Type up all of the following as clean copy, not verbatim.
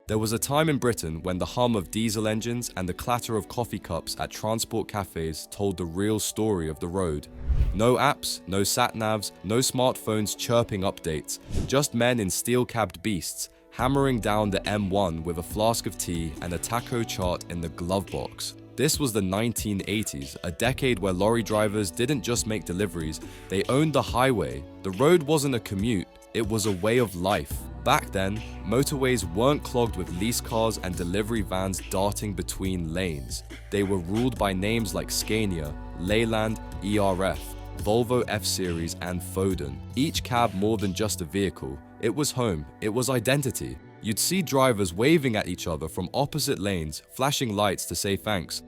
There was a time in Britain when the hum of diesel engines and the clatter of coffee cups at transport cafes told the real story of the road. No apps, no sat-navs, no smartphones chirping updates, just men in steel-cabbed beasts hammering down the M1 with a flask of tea and a taco chart in the glove box. This was the 1980s, a decade where lorry drivers didn't just make deliveries, they owned the highway. The road wasn't a commute, it was a way of life. Back then, motorways weren't clogged with lease cars and delivery vans darting between lanes. They were ruled by names like Scania, Leyland, ERF, Volvo F-Series and Foden. Each cab more than just a vehicle. It was home, it was identity. You'd see drivers waving at each other from opposite lanes, flashing lights to say thanks,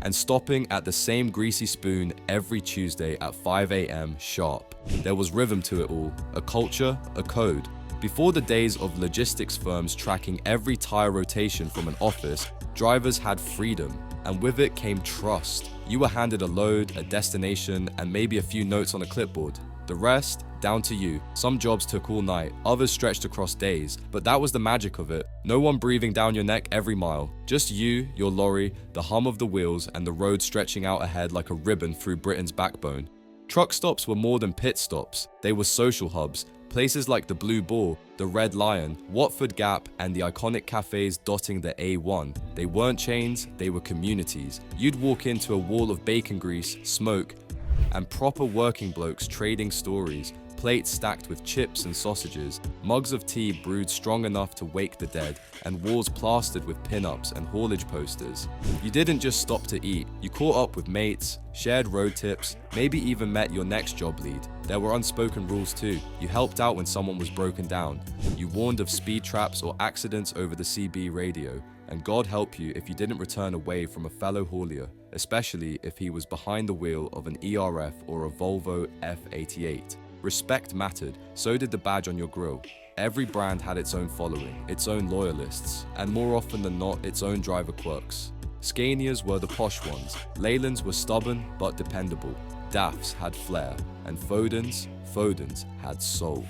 and stopping at the same greasy spoon every Tuesday at 5 a.m. sharp. There was rhythm to it all, a culture, a code. Before the days of logistics firms tracking every tire rotation from an office, drivers had freedom, and with it came trust. You were handed a load, a destination, and maybe a few notes on a clipboard. The rest, down to you. Some jobs took all night, others stretched across days, but that was the magic of it. No one breathing down your neck every mile. Just you, your lorry, the hum of the wheels, and the road stretching out ahead like a ribbon through Britain's backbone. Truck stops were more than pit stops. They were social hubs. Places like the Blue Boar, the Red Lion, Watford Gap, and the iconic cafes dotting the A1. They weren't chains, they were communities. You'd walk into a wall of bacon grease, smoke, and proper working blokes trading stories, plates stacked with chips and sausages, mugs of tea brewed strong enough to wake the dead, and walls plastered with pin-ups and haulage posters. You didn't just stop to eat, you caught up with mates, shared road tips, maybe even met your next job lead. There were unspoken rules too. You helped out when someone was broken down. You warned of speed traps or accidents over the CB radio, and God help you if you didn't return away from a fellow haulier, especially if he was behind the wheel of an ERF or a Volvo F88. Respect mattered, so did the badge on your grille. Every brand had its own following, its own loyalists, and more often than not, its own driver quirks. Scanias were the posh ones, Leylands were stubborn but dependable, DAFs had flair, and Fodens had soul.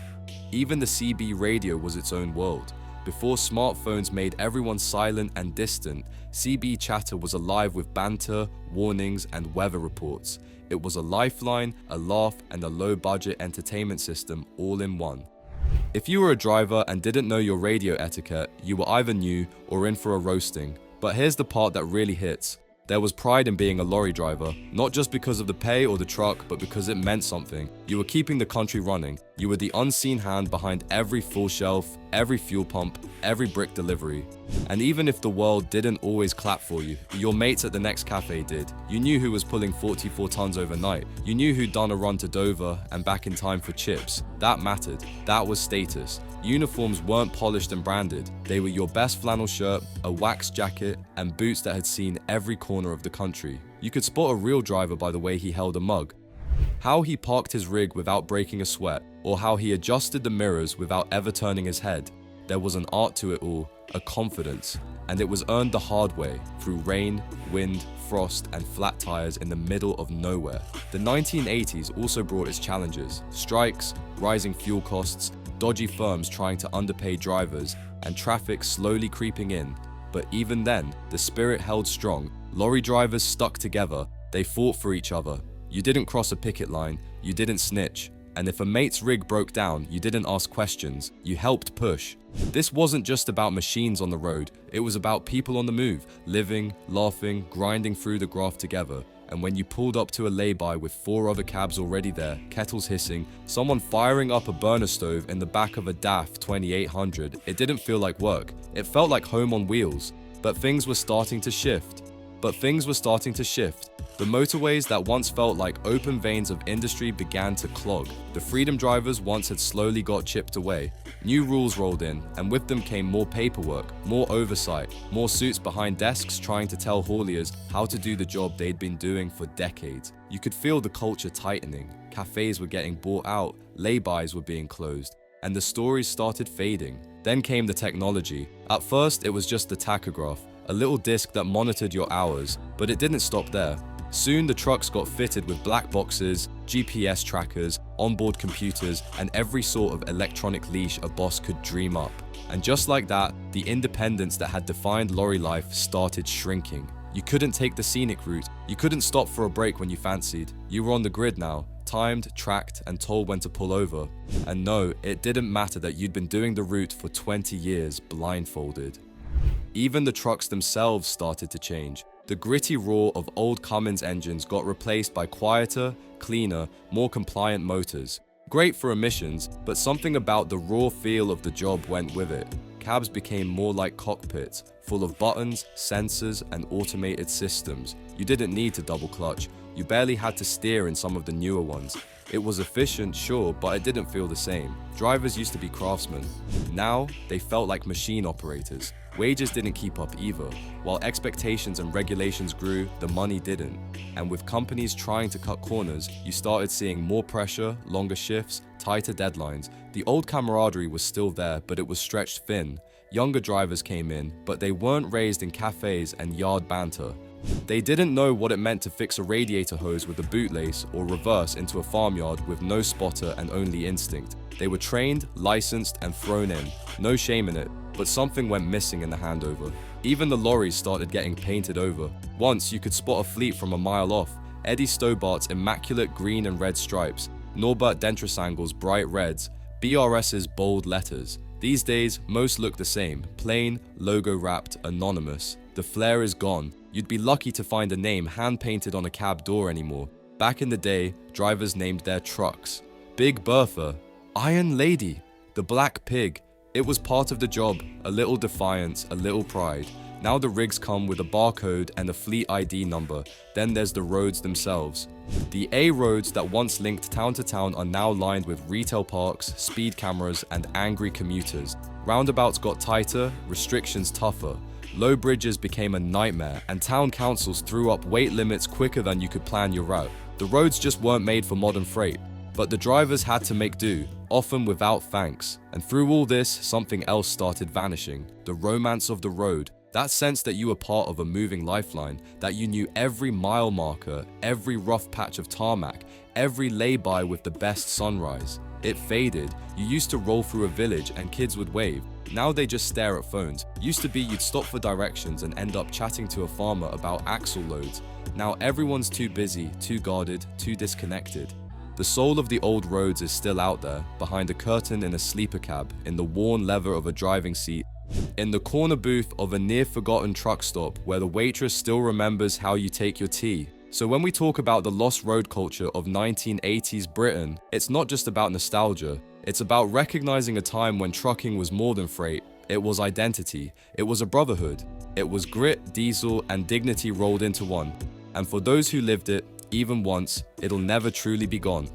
Even the CB radio was its own world. Before smartphones made everyone silent and distant, CB chatter was alive with banter, warnings, and weather reports. It was a lifeline, a laugh, and a low-budget entertainment system all in one. If you were a driver and didn't know your radio etiquette, you were either new or in for a roasting. But here's the part that really hits. There was pride in being a lorry driver, not just because of the pay or the truck, but because it meant something. You were keeping the country running. You were the unseen hand behind every full shelf, every fuel pump, every brick delivery. And even if the world didn't always clap for you, your mates at the next cafe did. You knew who was pulling 44 tons overnight. You knew who'd done a run to Dover and back in time for chips. That mattered. That was status. Uniforms weren't polished and branded. They were your best flannel shirt, a wax jacket, and boots that had seen every corner of the country. You could spot a real driver by the way he held a mug, how he parked his rig without breaking a sweat, or how he adjusted the mirrors without ever turning his head. There was an art to it all, a confidence, and it was earned the hard way, through rain, wind, frost, and flat tires in the middle of nowhere. The 1980s also brought its challenges: strikes, rising fuel costs, dodgy firms trying to underpay drivers, and traffic slowly creeping in. But even then, the spirit held strong. Lorry drivers stuck together. They fought for each other. You didn't cross a picket line. You didn't snitch. And if a mate's rig broke down, you didn't ask questions. You helped push. This wasn't just about machines on the road. It was about people on the move, living, laughing, grinding through the graft together. And when you pulled up to a lay-by with 4 other cabs already there, kettles hissing, someone firing up a burner stove in the back of a DAF 2800, it didn't feel like work. It felt like home on wheels. But things were starting to shift. The motorways that once felt like open veins of industry began to clog. The freedom drivers once had slowly got chipped away. New rules rolled in, and with them came more paperwork, more oversight, more suits behind desks trying to tell hauliers how to do the job they'd been doing for decades. You could feel the culture tightening. Cafes were getting bought out, lay-bys were being closed, and the stories started fading. Then came the technology. At first, it was just the tachograph, a little disc that monitored your hours, but it didn't stop there. Soon the trucks got fitted with black boxes, GPS trackers, onboard computers, and every sort of electronic leash a boss could dream up. And just like that, the independence that had defined lorry life started shrinking. You couldn't take the scenic route. You couldn't stop for a break when you fancied. You were on the grid now, timed, tracked, and told when to pull over. And no, it didn't matter that you'd been doing the route for 20 years blindfolded. Even the trucks themselves started to change. The gritty roar of old Cummins engines got replaced by quieter, cleaner, more compliant motors. Great for emissions, but something about the raw feel of the job went with it. Cabs became more like cockpits, full of buttons, sensors, and automated systems. You didn't need to double clutch. You barely had to steer in some of the newer ones. It was efficient, sure, but it didn't feel the same. Drivers used to be craftsmen. Now, they felt like machine operators. Wages didn't keep up either. While expectations and regulations grew, the money didn't. And with companies trying to cut corners, you started seeing more pressure, longer shifts, tighter deadlines. The old camaraderie was still there, but it was stretched thin. Younger drivers came in, but they weren't raised in cafes and yard banter. They didn't know what it meant to fix a radiator hose with a bootlace or reverse into a farmyard with no spotter and only instinct. They were trained, licensed, and thrown in. No shame in it, but something went missing in the handover. Even the lorries started getting painted over. Once you could spot a fleet from a mile off. Eddie Stobart's immaculate green and red stripes, Norbert Dentrasangle's bright reds, BRS's bold letters. These days, most look the same, plain, logo-wrapped, anonymous. The flair is gone. You'd be lucky to find a name hand-painted on a cab door anymore. Back in the day, drivers named their trucks. Big Bertha, Iron Lady, the Black Pig. It was part of the job, a little defiance, a little pride. Now the rigs come with a barcode and a fleet ID number. Then there's the roads themselves. The A roads that once linked town to town are now lined with retail parks, speed cameras, and angry commuters. Roundabouts got tighter, restrictions tougher. Low bridges became a nightmare, and town councils threw up weight limits quicker than you could plan your route. The roads just weren't made for modern freight, but the drivers had to make do, often without thanks. And through all this, something else started vanishing. The romance of the road. That sense that you were part of a moving lifeline, that you knew every mile marker, every rough patch of tarmac, every lay-by with the best sunrise. It faded. You used to roll through a village and kids would wave. Now they just stare at phones. Used to be you'd stop for directions and end up chatting to a farmer about axle loads. Now everyone's too busy, too guarded, too disconnected. The soul of the old roads is still out there, behind a curtain in a sleeper cab, in the worn leather of a driving seat, in the corner booth of a near-forgotten truck stop where the waitress still remembers how you take your tea. So when we talk about the lost road culture of 1980s Britain, it's not just about nostalgia. It's about recognizing a time when trucking was more than freight. It was identity. It was a brotherhood. It was grit, diesel, and dignity rolled into one. And for those who lived it, even once, it'll never truly be gone.